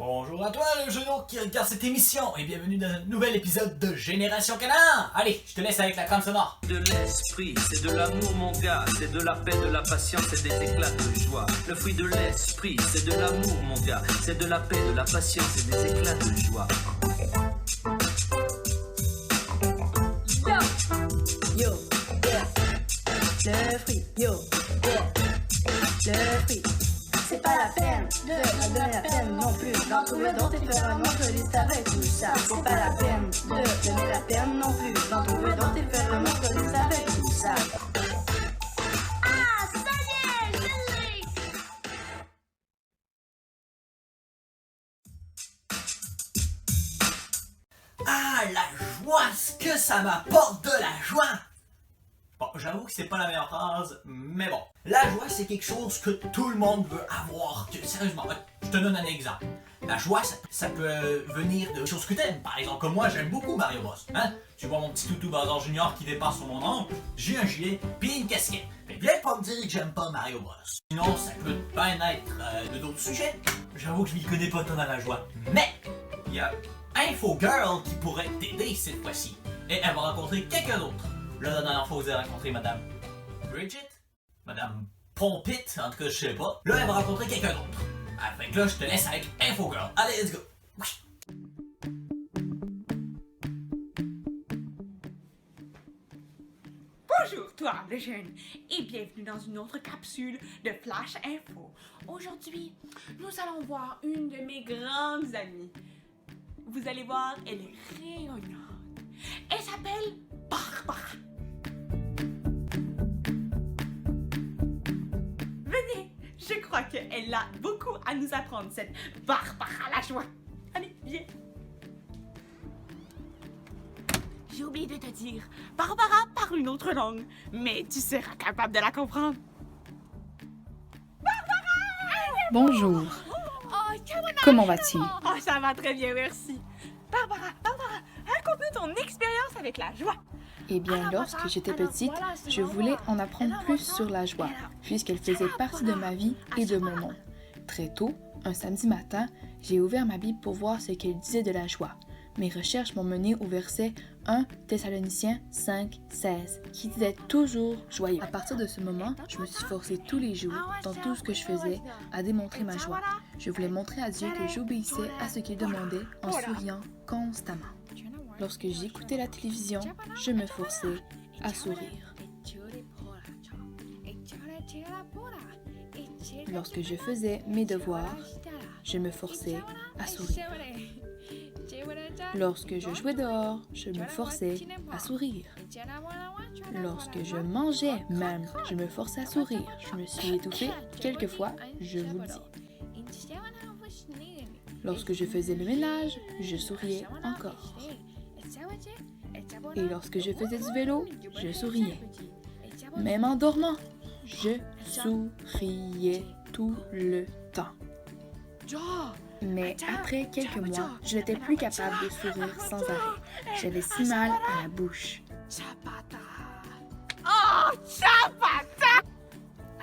Bonjour à toi le genou qui regarde cette émission et bienvenue dans un nouvel épisode de Génération Canin. Allez, je te laisse avec la trame sonore. De l'esprit, c'est de l'amour mon gars, c'est de la paix, de la patience et des éclats de joie. Le fruit de l'esprit, c'est de l'amour mon gars, c'est de la paix, de la patience et des éclats de joie. Yo, yeah. Le fruit, yo, yeah. Le fruit. C'est pas la peine de donner la peine non plus d'en trouver d'autres et faire un autre liste avec tout ça. C'est pas la peine de donner la peine non plus d'en trouver d'autres et faire un autre liste avec tout ça. Ah, ça y est, je l'ai! Ah, la joie, ce que ça m'apporte de la joie. Bon, j'avoue que c'est pas la meilleure phrase, mais bon. La joie, c'est quelque chose que tout le monde veut avoir. Sérieusement, je te donne un exemple. La joie, ça peut venir de choses que t'aimes. Par exemple, comme moi, j'aime beaucoup Mario Bros. Hein? Tu vois mon petit toutou Bowser Junior qui dépasse sur mon oncle, j'ai un gilet puis une casquette. Mais viens pas me dire que j'aime pas Mario Bros. Sinon, ça peut bien être de d'autres sujets. J'avoue que je m'y connais pas tant dans la joie. Mais, il y a Info Girl qui pourrait t'aider cette fois-ci. Et elle va rencontrer quelqu'un d'autre. Là, la dernière fois, vous avez rencontré Madame Bridget? Madame Pompit, en tout cas, je sais pas. Là, elle va rencontrer quelqu'un d'autre. Fait que là, je te laisse avec Info Girl. Allez, let's go! Oui. Bonjour toi, le jeune, et bienvenue dans une autre capsule de Flash Info. Aujourd'hui, nous allons voir une de mes grandes amies. Vous allez voir, elle est rayonnante. Elle s'appelle Barbara. Venez, je crois qu'elle a beaucoup à nous apprendre, cette Barbara la joie. Allez, viens. J'ai oublié de te dire, Barbara parle une autre langue, mais tu seras capable de la comprendre. Bonjour, Oh, comment vas-tu? Oh, ça va très bien, merci. Barbara, raconte-nous ton expérience avec la joie. Eh bien, lorsque j'étais petite, je voulais en apprendre plus sur la joie, puisqu'elle faisait partie de ma vie et de mon monde. Très tôt, un samedi matin, j'ai ouvert ma Bible pour voir ce qu'elle disait de la joie. Mes recherches m'ont mené au verset 1 Thessaloniciens 5, 16, qui disait toujours joyeux. À partir de ce moment, je me suis forcée tous les jours, dans tout ce que je faisais, à démontrer ma joie. Je voulais montrer à Dieu que j'obéissais à ce qu'il demandait en souriant constamment. Lorsque j'écoutais la télévision, je me forçais à sourire. Lorsque je faisais mes devoirs, je me forçais à sourire. Lorsque je jouais dehors, je me forçais à sourire. Lorsque je mangeais même, je me forçais à sourire. Je me suis étouffée quelquefois, je vous le dis. Lorsque je faisais le ménage, je souriais encore. Et lorsque je faisais du vélo, je souriais. Même en dormant, je souriais tout le temps. Mais après quelques mois, je n'étais plus capable de sourire sans arrêt. J'avais si mal à la bouche. Oh, Chapata!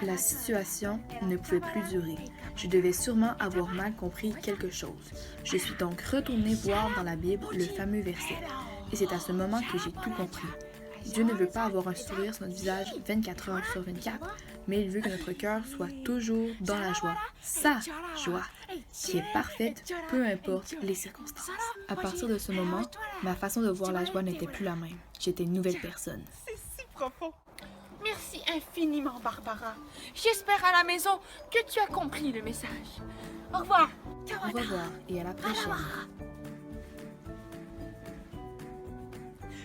La situation ne pouvait plus durer. Je devais sûrement avoir mal compris quelque chose. Je suis donc retournée voir dans la Bible le fameux verset. Et c'est à ce moment que j'ai tout compris. Dieu ne veut pas avoir un sourire sur notre visage 24 heures sur 24, mais il veut que notre cœur soit toujours dans la joie, sa joie, qui est parfaite, peu importe les circonstances. À partir de ce moment, ma façon de voir la joie n'était plus la même. J'étais une nouvelle personne. C'est si profond. Merci infiniment, Barbara. J'espère à la maison que tu as compris le message. Au revoir. Au revoir et à la prochaine.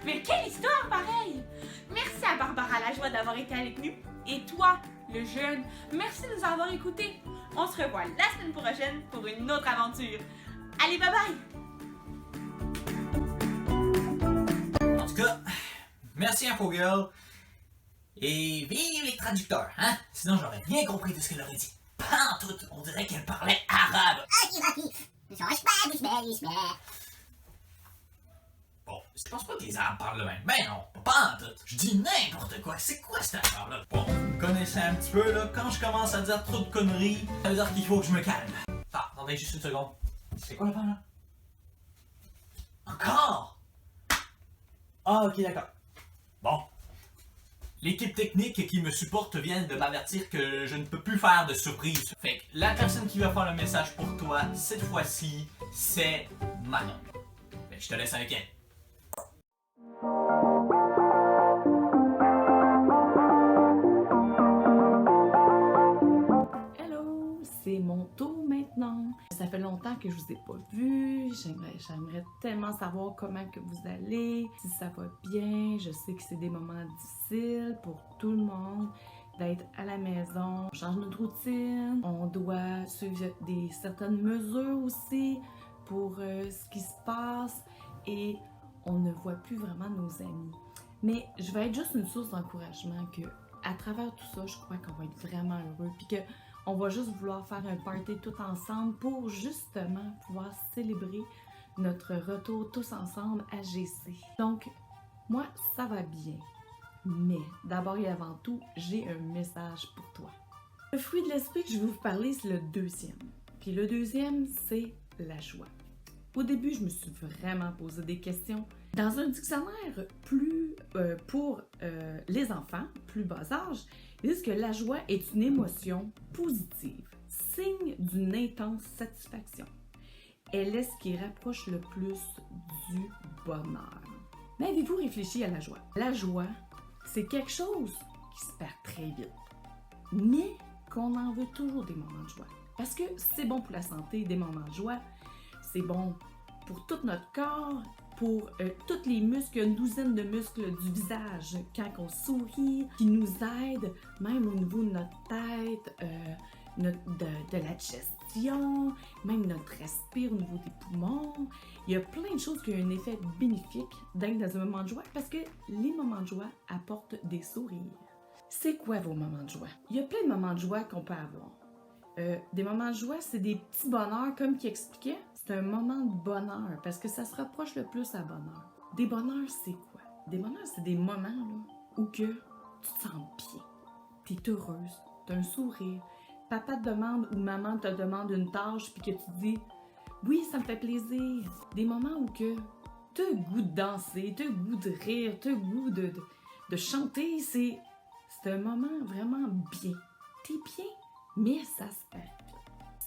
Mais quelle histoire pareille! Merci à Barbara la joie d'avoir été avec nous. Et toi, le jeune, merci de nous avoir écoutés. On se revoit la semaine prochaine pour une autre aventure. Allez, bye bye! En tout cas, merci Info Girl. Et vive les traducteurs, hein? Sinon, j'aurais rien compris de ce qu'elle aurait dit. Pas en tout, on dirait qu'elle parlait arabe. Bon, je pense pas que les Arabes parlent le même. Ben non, pas en tout. Je dis n'importe quoi. C'est quoi cette affaire-là? Bon, vous me connaissez un petit peu, là. Quand je commence à dire trop de conneries, ça veut dire qu'il faut que je me calme. Ah, attendez juste une seconde. C'est quoi l'affaire là? Encore? Ah, ok, d'accord. Bon. L'équipe technique qui me supporte vient de m'avertir que je ne peux plus faire de surprise. Fait que la personne qui va faire le message pour toi, cette fois-ci, c'est Manon. Fait que je te laisse avec elle. Hello, c'est mon tour maintenant. Ça fait longtemps que je vous ai pas vu. J'aimerais tellement savoir comment que vous allez, si ça va bien. Je sais que c'est des moments difficiles pour tout le monde d'être à la maison. On change notre routine. On doit suivre certaines mesures aussi pour ce qui se passe et on ne voit plus vraiment nos amis. Mais je vais être juste une source d'encouragement que à travers tout ça, je crois qu'on va être vraiment heureux puis que on va juste vouloir faire un party tout ensemble pour justement pouvoir célébrer notre retour tous ensemble à GC. Donc, moi, ça va bien. Mais d'abord et avant tout, j'ai un message pour toi. Le fruit de l'esprit que je vais vous parler, c'est le deuxième. Puis le deuxième, c'est la joie. Au début, je me suis vraiment posé des questions. Dans un dictionnaire pour les enfants, plus bas âge, ils disent que la joie est une émotion positive, signe d'une intense satisfaction. Elle est ce qui rapproche le plus du bonheur. Mais avez-vous réfléchi à la joie? La joie, c'est quelque chose qui se perd très vite, mais qu'on en veut toujours des moments de joie. Parce que c'est bon pour la santé, des moments de joie, c'est bon pour tout notre corps, pour tous les muscles, une douzaine de muscles du visage quand on sourit, qui nous aident, même au niveau de notre tête, de la digestion, même notre respire au niveau des poumons. Il y a plein de choses qui ont un effet bénéfique d'être dans un moment de joie parce que les moments de joie apportent des sourires. C'est quoi vos moments de joie? Il y a plein de moments de joie qu'on peut avoir. Des moments de joie, c'est des petits bonheurs, comme qui expliquait. C'est un moment de bonheur, parce que ça se rapproche le plus à bonheur. Des bonheurs, c'est quoi? Des bonheurs, c'est des moments là, où que tu te sens bien. Tu es heureuse, tu as un sourire. Papa te demande ou maman te demande une tâche, puis que tu dis « Oui, ça me fait plaisir ». Des moments où que tu as le goût de danser, tu as le goût de rire, tu as le goût de chanter. C'est un moment vraiment bien. Tu es bien, mais ça se perd.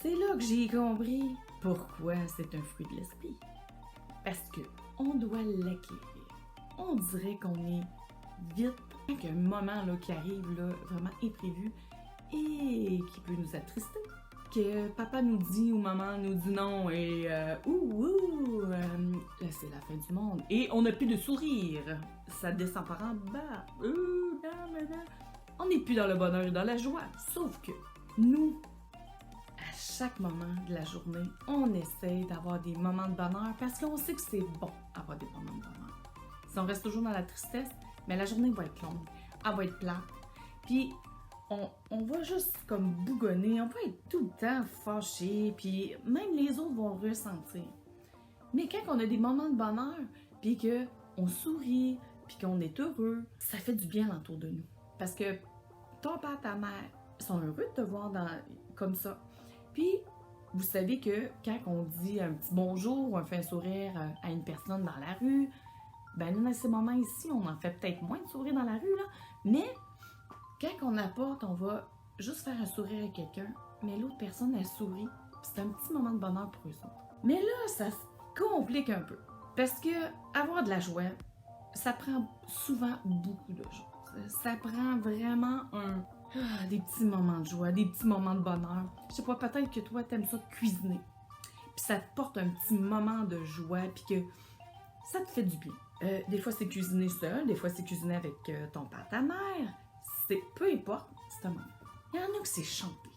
C'est là que j'ai compris pourquoi c'est un fruit de l'esprit. Parce que on doit l'acquérir. On dirait qu'on est vite, qu'il y a un moment là, qui arrive là, vraiment imprévu et qui peut nous attrister. Que papa nous dit ou maman nous dit non et là c'est la fin du monde. Et on n'a plus de sourire. Ça descend par en bas. On n'est plus dans le bonheur et dans la joie. Sauf que nous, à chaque moment de la journée, on essaie d'avoir des moments de bonheur parce qu'on sait que c'est bon d'avoir des moments de bonheur. Si on reste toujours dans la tristesse, mais la journée va être longue, elle va être plate. Puis on va juste comme bougonner, on va être tout le temps fâché, puis même les autres vont le ressentir. Mais quand on a des moments de bonheur, puis qu'on sourit, puis qu'on est heureux, ça fait du bien autour de nous. Parce que ton père, ta mère sont heureux de te voir comme ça. Puis, vous savez que quand on dit un petit bonjour ou on fait un sourire à une personne dans la rue, ben nous, dans ces moments ici, on en fait peut-être moins de sourire dans la rue, là, mais quand on apporte, on va juste faire un sourire à quelqu'un, mais l'autre personne, elle sourit, puis c'est un petit moment de bonheur pour eux autres. Mais là, ça se complique un peu, parce que avoir de la joie, ça prend souvent beaucoup de choses. Ça prend vraiment des petits moments de joie, des petits moments de bonheur. Je sais pas, peut-être que toi, t'aimes ça cuisiner. Puis ça te porte un petit moment de joie, puis que ça te fait du bien. Des fois, c'est cuisiner seul, des fois, c'est cuisiner avec ton père, ta mère. C'est peu importe, c'est un moment. Il y en a que c'est chanter.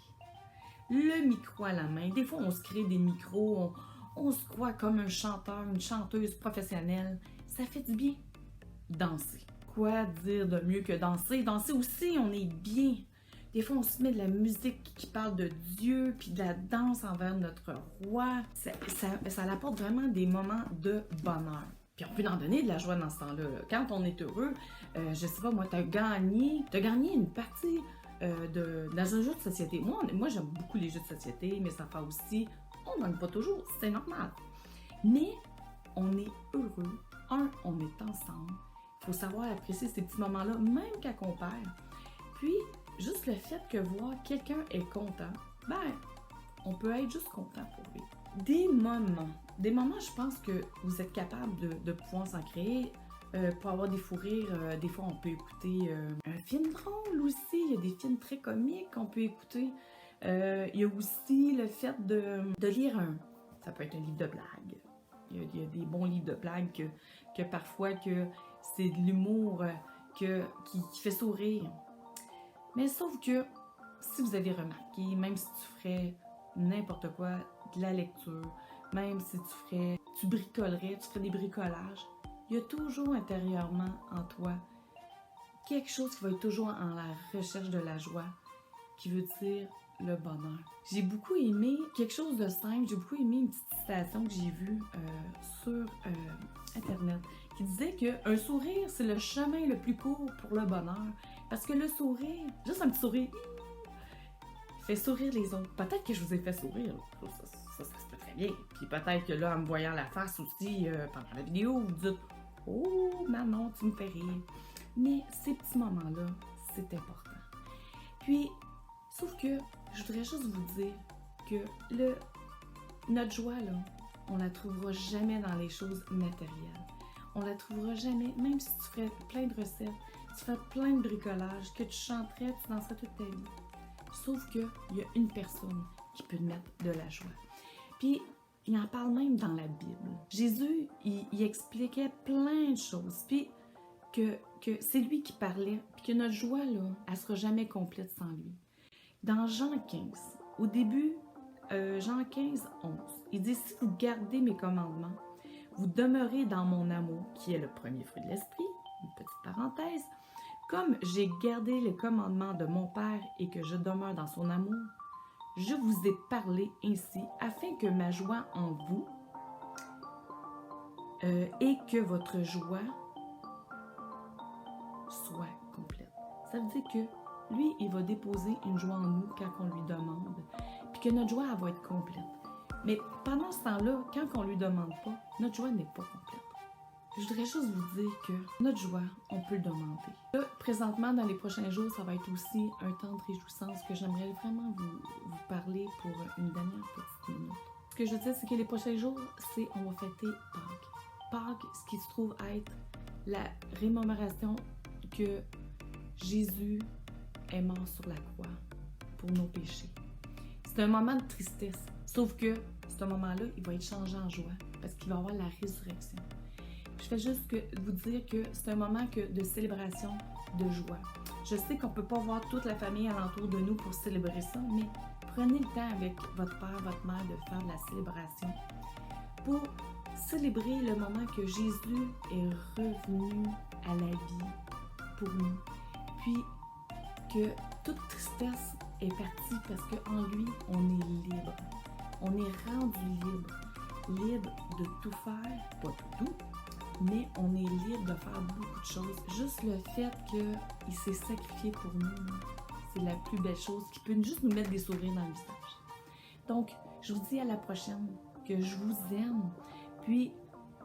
Le micro à la main. Des fois, on se crée des micros, on se croit comme un chanteur, une chanteuse professionnelle. Ça fait du bien. Danser. Quoi dire de mieux que danser? Danser aussi, on est bien. Des fois, on se met de la musique qui parle de Dieu, puis de la danse envers notre roi. Ça apporte vraiment des moments de bonheur. Puis on peut en donner de la joie dans ce temps-là. Quand on est heureux, je sais pas, moi, t'as gagné une partie dans un jeu de société. Moi j'aime beaucoup les jeux de société, mais ça fait aussi, On gagne pas toujours, c'est normal. Mais on est heureux. On est ensemble. Il faut savoir apprécier ces petits moments-là, même quand on perd. Puis, juste le fait que voir quelqu'un est content, ben, on peut être juste content pour lui. Des moments, je pense que vous êtes capable de pouvoir s'en créer. Pour avoir des fous rires, des fois on peut écouter un film drôle aussi. Il y a des films très comiques qu'on peut écouter. Il y a aussi le fait de lire ça peut être un livre de blagues. Il y a des bons livres de blagues que parfois que c'est de l'humour qui fait sourire. Mais sauf que si vous avez remarqué, même si tu ferais n'importe quoi, de la lecture, même si tu bricolerais, tu ferais des bricolages, il y a toujours intérieurement en toi quelque chose qui va être toujours en la recherche de la joie, qui veut dire le bonheur. J'ai beaucoup aimé quelque chose de simple, j'ai beaucoup aimé une petite citation que j'ai vue sur Internet qui disait qu'un sourire, c'est le chemin le plus court pour le bonheur. Parce que le sourire, juste un petit sourire, fait sourire les autres. Peut-être que je vous ai fait sourire, ça se peut très bien. Puis peut-être que là, en me voyant la face aussi pendant la vidéo, vous dites « Oh, maman, tu me fais rire ». Mais ces petits moments-là, c'est important. Puis, sauf que je voudrais juste vous dire que notre joie, là, on la trouvera jamais dans les choses matérielles. On la trouvera jamais, même si tu ferais plein de recettes, tu ferais plein de bricolage, que tu chanterais, tu danserais toute ta vie. Sauf qu'il y a une personne qui peut te mettre de la joie. Puis, il en parle même dans la Bible. Jésus, il expliquait plein de choses. Puis, que c'est lui qui parlait, puis que notre joie, là, elle sera jamais complète sans lui. Dans Jean 15, au début, Jean 15, 11, il dit « Si vous gardez mes commandements, vous demeurez dans mon amour, qui est le premier fruit de l'esprit. » Une petite parenthèse. « Comme j'ai gardé les commandements de mon Père et que je demeure dans son amour, je vous ai parlé ainsi, afin que ma joie en vous et que votre joie soit complète. » Ça veut dire que lui, il va déposer une joie en nous quand on lui demande, puis que notre joie, elle va être complète. Mais pendant ce temps-là, quand on lui demande pas, notre joie n'est pas complète. Je voudrais juste vous dire que notre joie, on peut le demander. Là, présentement, dans les prochains jours, ça va être aussi un temps de réjouissance que j'aimerais vraiment vous parler pour une dernière petite minute. Ce que je veux dire, c'est que les prochains jours, on va fêter Pâques. Pâques, ce qui se trouve être la rémémoration que Jésus est mort sur la croix pour nos péchés. C'est un moment de tristesse, sauf que ce moment-là, il va être changé en joie parce qu'il va y avoir la résurrection. Je fais juste vous dire que c'est un moment de célébration, de joie. Je sais qu'on ne peut pas voir toute la famille alentour de nous pour célébrer ça, mais prenez le temps avec votre père, votre mère de faire de la célébration pour célébrer le moment que Jésus est revenu à la vie pour nous. Puis que toute tristesse est partie parce qu'en lui, on est libre. On est rendu libre. Libre de tout faire, pas tout, mais on est libre de faire beaucoup de choses. Juste le fait qu'il s'est sacrifié pour nous, c'est la plus belle chose qui peut juste nous mettre des sourires dans le visage. Donc, je vous dis à la prochaine, que je vous aime, puis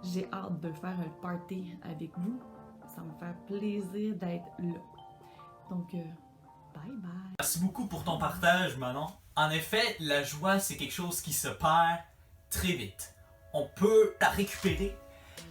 j'ai hâte de faire un party avec vous. Ça va me faire plaisir d'être là. Donc, bye bye. Merci beaucoup pour ton partage, Manon. En effet, la joie, c'est quelque chose qui se perd très vite. On peut la récupérer,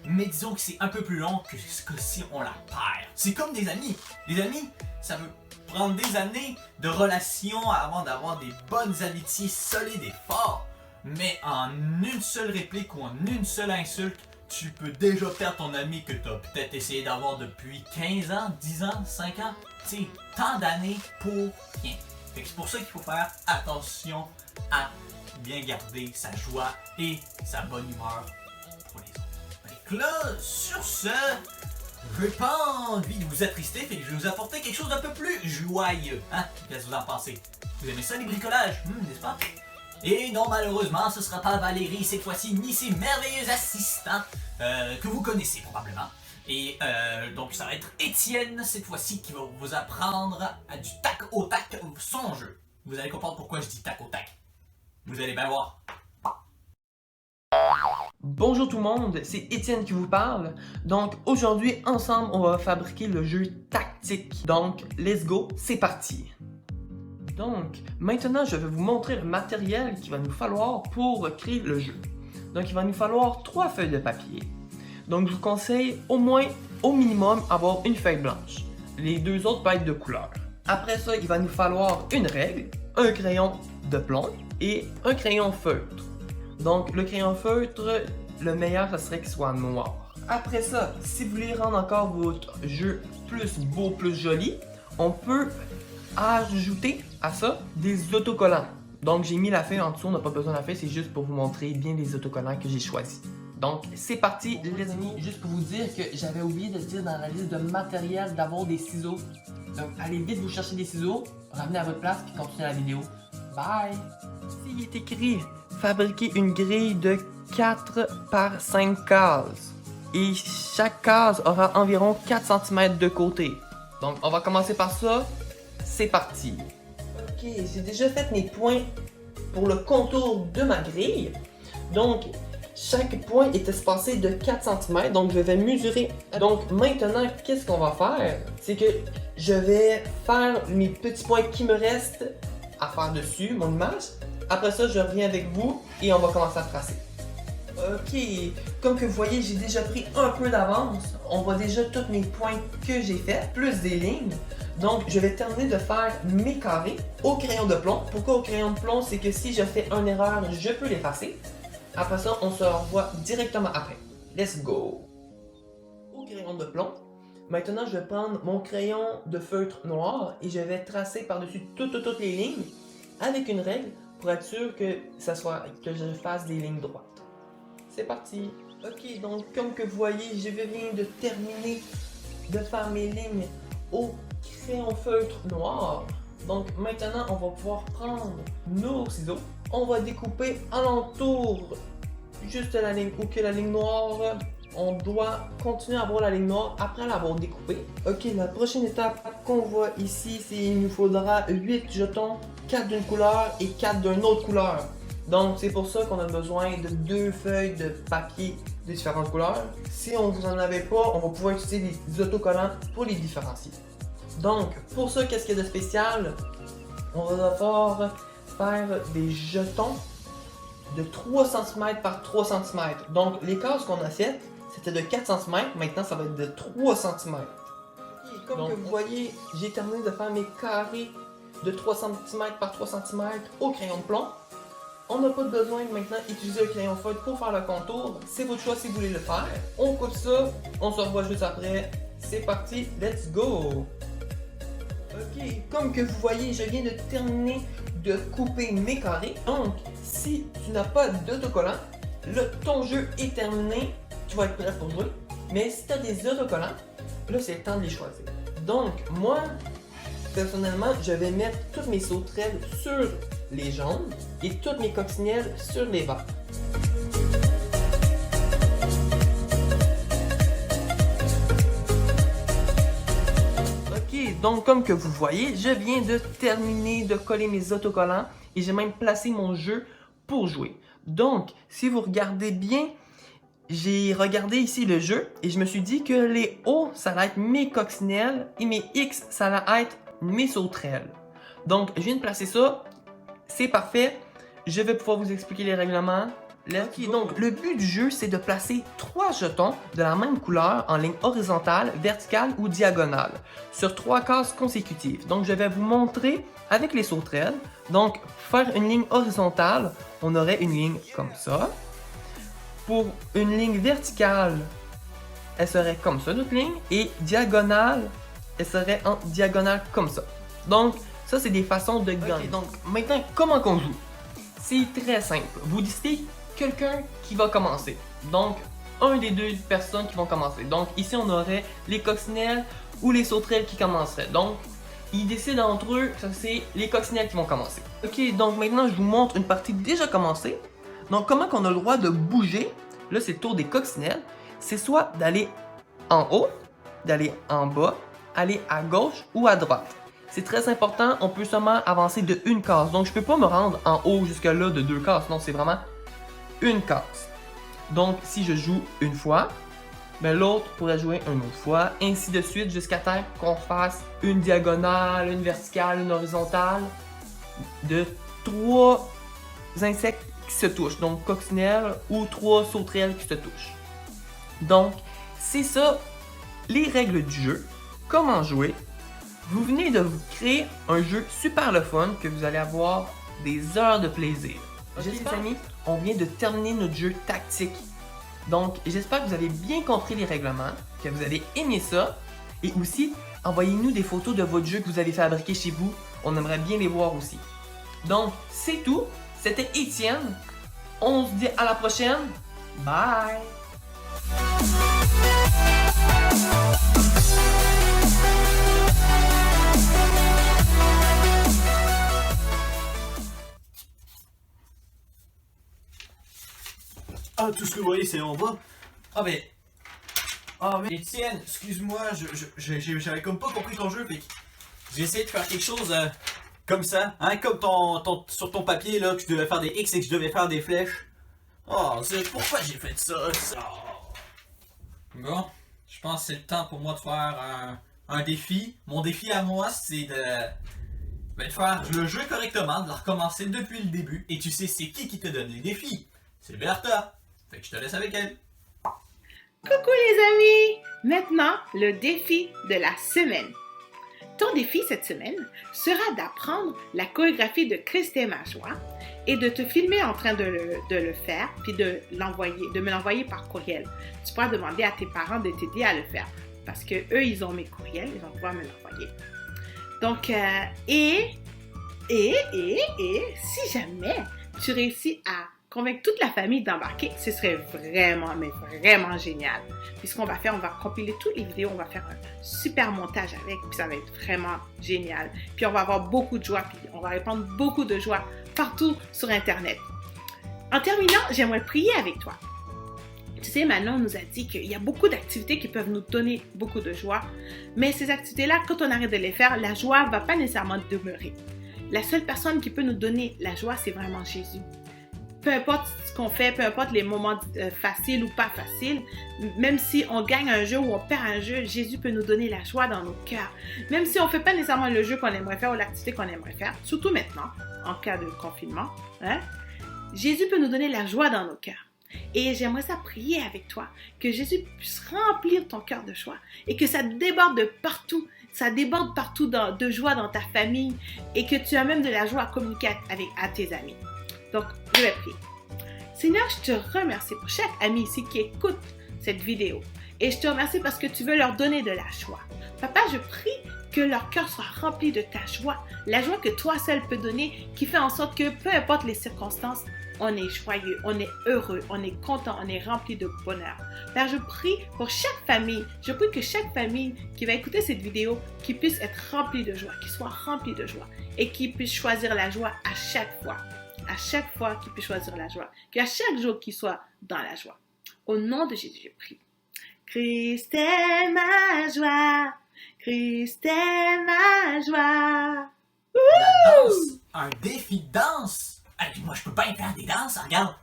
mais disons que c'est un peu plus long que si on la perd. C'est comme des amis. Les amis, ça peut prendre des années de relations avant d'avoir des bonnes amitiés solides et fortes. Mais en une seule réplique ou en une seule insulte, tu peux déjà perdre ton ami que tu as peut-être essayé d'avoir depuis 15 ans, 10 ans, 5 ans. Tu sais, tant d'années pour rien. Fait que c'est pour ça qu'il faut faire attention à bien garder sa joie et sa bonne humeur pour les autres. Fait que là, sur ce, je n'ai pas envie de vous attrister, fait que je vais vous apporter quelque chose d'un peu plus joyeux. Hein? Qu'est-ce que vous en pensez? Vous aimez ça les bricolages, n'est-ce pas? Et non, malheureusement, ce sera pas Valérie cette fois-ci, ni ses merveilleux assistants que vous connaissez probablement. Et donc ça va être Étienne cette fois-ci qui va vous apprendre à du tac au tac son jeu. Vous allez comprendre pourquoi je dis tac au tac. Vous allez bien voir. Bonjour tout le monde, c'est Étienne qui vous parle. Donc aujourd'hui, ensemble, on va fabriquer le jeu tactique. Donc, let's go, c'est parti. Donc, maintenant, je vais vous montrer le matériel qu'il va nous falloir pour créer le jeu. Donc, il va nous falloir 3 feuilles de papier. Donc, je vous conseille au moins, au minimum, avoir une feuille blanche. Les 2 autres peuvent être de couleur. Après ça, il va nous falloir une règle, un crayon de plomb et un crayon feutre. Donc, le crayon feutre, le meilleur, ça serait qu'il soit noir. Après ça, si vous voulez rendre encore votre jeu plus beau, plus joli, on peut ajouter à ça des autocollants. Donc, j'ai mis la feuille en dessous, on n'a pas besoin de la feuille, c'est juste pour vous montrer bien les autocollants que j'ai choisis. Donc, c'est parti, les amis. Juste pour vous dire que j'avais oublié de dire dans la liste de matériel d'avoir des ciseaux. Donc, allez vite vous chercher des ciseaux, revenez à votre place puis continuez la vidéo. Bye! Ici, il est écrit fabriquer une grille de 4 par 5 cases. Et chaque case aura environ 4 cm de côté. Donc, on va commencer par ça. C'est parti. Ok, j'ai déjà fait mes points pour le contour de ma grille. Donc, chaque point est espacé de 4 cm. Donc, je vais mesurer. Donc, maintenant, qu'est-ce qu'on va faire? C'est que je vais faire mes petits points qui me restent à faire dessus, mon image. Après ça, je reviens avec vous et on va commencer à tracer. Ok, comme que vous voyez, j'ai déjà pris un peu d'avance. On voit déjà tous mes points que j'ai faits, plus des lignes. Donc, je vais terminer de faire mes carrés au crayon de plomb. Pourquoi au crayon de plomb? C'est que si je fais une erreur, je peux l'effacer. Après ça, on se revoit directement après. Let's go! Au crayon de plomb. Maintenant, je vais prendre mon crayon de feutre noir et je vais tracer par-dessus toutes les lignes avec une règle pour être sûr que je fasse des lignes droites. C'est parti! Ok, donc comme que vous voyez, je viens de terminer de faire mes lignes au crayon feutre noir. Donc maintenant, on va pouvoir prendre nos ciseaux. On va découper alentour juste la ligne ou que la ligne noire. On doit continuer à avoir la ligne noire après l'avoir découpée. Ok, la prochaine étape qu'on voit ici, c'est qu'il nous faudra 8 jetons, 4 d'une couleur et 4 d'une autre couleur. Donc c'est pour ça qu'on a besoin de 2 feuilles de papier de différentes couleurs. Si on vous en avait pas, on va pouvoir utiliser des autocollants pour les différencier. Donc pour ça, qu'est-ce qu'il y a de spécial? On va devoir faire des jetons de 3 cm par 3 cm. Donc les cases qu'on a faites, c'était de 4 cm, maintenant ça va être de 3 cm. Comme donc, que vous voyez, j'ai terminé de faire mes carrés de 3 cm par 3 cm au crayon de plomb. On n'a pas besoin de maintenant utiliser le crayon feutre pour faire le contour. C'est votre choix si vous voulez le faire. On coupe ça, on se revoit juste après. C'est parti, let's go! Ok, comme que vous voyez, je viens de terminer de couper mes carrés. Donc, si tu n'as pas d'autocollant, ton jeu est terminé. Tu vas être prêt pour jouer. Mais si tu as des autocollants, là, c'est le temps de les choisir. Donc, moi, personnellement, je vais mettre toutes mes sauterelles sur les jaunes et toutes mes coccinelles sur les verts. Ok, donc comme que vous voyez, je viens de terminer de coller mes autocollants et j'ai même placé mon jeu pour jouer. Donc, si vous regardez bien, j'ai regardé ici le jeu et je me suis dit que les O, ça va être mes coccinelles et mes X, ça va être mes sauterelles. Donc, je viens de placer ça. C'est parfait. Je vais pouvoir vous expliquer les règlements. Ok, donc le but du jeu, c'est de placer 3 jetons de la même couleur en ligne horizontale, verticale ou diagonale sur 3 cases consécutives. Donc, je vais vous montrer avec les sauterelles. Donc, pour faire une ligne horizontale, on aurait une ligne comme ça. Pour une ligne verticale, elle serait comme ça, notre ligne. Et diagonale, elle serait en diagonale comme ça. Donc, ça, c'est des façons de gagner. Okay, donc, maintenant, comment qu'on joue? C'est très simple. Vous décidez quelqu'un qui va commencer. Donc, un des 2 personnes qui vont commencer. Donc, ici, on aurait les coccinelles ou les sauterelles qui commenceraient. Donc, ils décident entre eux, ça c'est les coccinelles qui vont commencer. Ok, donc maintenant, je vous montre une partie déjà commencée. Donc, comment qu'on a le droit de bouger? Là, c'est le tour des coccinelles. C'est soit d'aller en haut, d'aller en bas, aller à gauche ou à droite. C'est très important, on peut seulement avancer de une case. Donc, je peux pas me rendre en haut jusque là de 2 cases. Non, c'est vraiment une case. Donc, si je joue une fois, ben, l'autre pourrait jouer une autre fois, ainsi de suite, jusqu'à temps qu'on fasse une diagonale, une verticale, une horizontale, de 3 insectes qui se touchent, donc coccinelles ou 3 sauterelles qui se touchent. Donc, c'est ça, les règles du jeu. Comment jouer? Vous venez de vous créer un jeu super le fun que vous allez avoir des heures de plaisir. J'espère, les amis, on vient de terminer notre jeu tactique. Donc, j'espère que vous avez bien compris les règlements, que vous avez aimé ça. Et aussi, envoyez-nous des photos de votre jeu que vous avez fabriqué chez vous. On aimerait bien les voir aussi. Donc, c'est tout. C'était Étienne. On se dit à la prochaine. Bye! Ah, tout ce que vous voyez, c'est en bas. Ah, mais... Ah, mais Étienne, excuse-moi, j'avais comme pas compris ton jeu, fait que j'ai essayé de faire quelque chose comme ça, hein, comme sur ton papier, là, que je devais faire des X et que je devais faire des flèches. Oh, c'est pourquoi j'ai fait ça. Bon, je pense que c'est le temps pour moi de faire un défi. Mon défi à moi, c'est de faire le jeu correctement, de le recommencer depuis le début. Et tu sais, c'est qui te donne les défis? C'est Bertha. Fait que je te laisse avec elle. Coucou les amis! Maintenant, le défi de la semaine. Ton défi cette semaine sera d'apprendre la chorégraphie de Christelle Majoie et de te filmer en train de le faire, puis de me l'envoyer par courriel. Tu pourras demander à tes parents de t'aider à le faire, parce que eux, ils ont mes courriels, ils vont pouvoir me l'envoyer. Donc, si jamais tu réussis à convaincre toute la famille d'embarquer, ce serait vraiment, mais vraiment génial. Puis ce qu'on va faire, on va compiler toutes les vidéos, on va faire un super montage avec, puis ça va être vraiment génial. Puis on va avoir beaucoup de joie, puis on va répandre beaucoup de joie partout sur Internet. En terminant, j'aimerais prier avec toi. Tu sais, Manon nous a dit qu'il y a beaucoup d'activités qui peuvent nous donner beaucoup de joie, mais ces activités-là, quand on arrête de les faire, la joie ne va pas nécessairement demeurer. La seule personne qui peut nous donner la joie, c'est vraiment Jésus. Peu importe ce qu'on fait, peu importe les moments faciles ou pas faciles, même si on gagne un jeu ou on perd un jeu, Jésus peut nous donner la joie dans nos cœurs. Même si on ne fait pas nécessairement le jeu qu'on aimerait faire ou l'activité qu'on aimerait faire, surtout maintenant, en cas de confinement, hein, Jésus peut nous donner la joie dans nos cœurs. Et j'aimerais ça prier avec toi, que Jésus puisse remplir ton cœur de joie et que ça déborde de partout. Ça déborde partout de joie dans ta famille et que tu as même de la joie à communiquer à tes amis. Donc, je vais prier. Seigneur, je te remercie pour chaque ami ici qui écoute cette vidéo. Et je te remercie parce que tu veux leur donner de la joie. Papa, je prie que leur cœur soit rempli de ta joie. La joie que toi seul peux donner, qui fait en sorte que peu importe les circonstances, on est joyeux, on est heureux, on est content, on est rempli de bonheur. Père, je prie pour chaque famille. Je prie que chaque famille qui va écouter cette vidéo, qui puisse être remplie de joie, qui soit remplie de joie et qui puisse choisir la joie à chaque fois. À chaque fois qu'il puisse choisir la joie. Qu'à chaque jour qu'il soit dans la joie. Au nom de Jésus, je prie. Christelle Majoie, Christelle Majoie. La danse, un défi de danse. Hey, moi, je peux pas y faire des danses, regarde.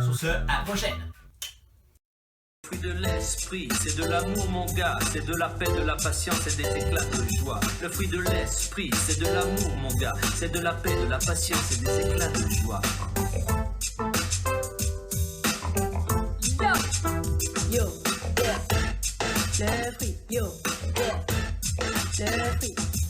Sur ce, à la prochaine. Le fruit de l'esprit, c'est de l'amour mon gars, c'est de la paix, de la patience et des éclats de joie. Le fruit de l'esprit, c'est de l'amour mon gars, c'est de la paix, de la patience et des éclats de joie. Yo, yeah. Le fruit, yo, yeah. Le fruit.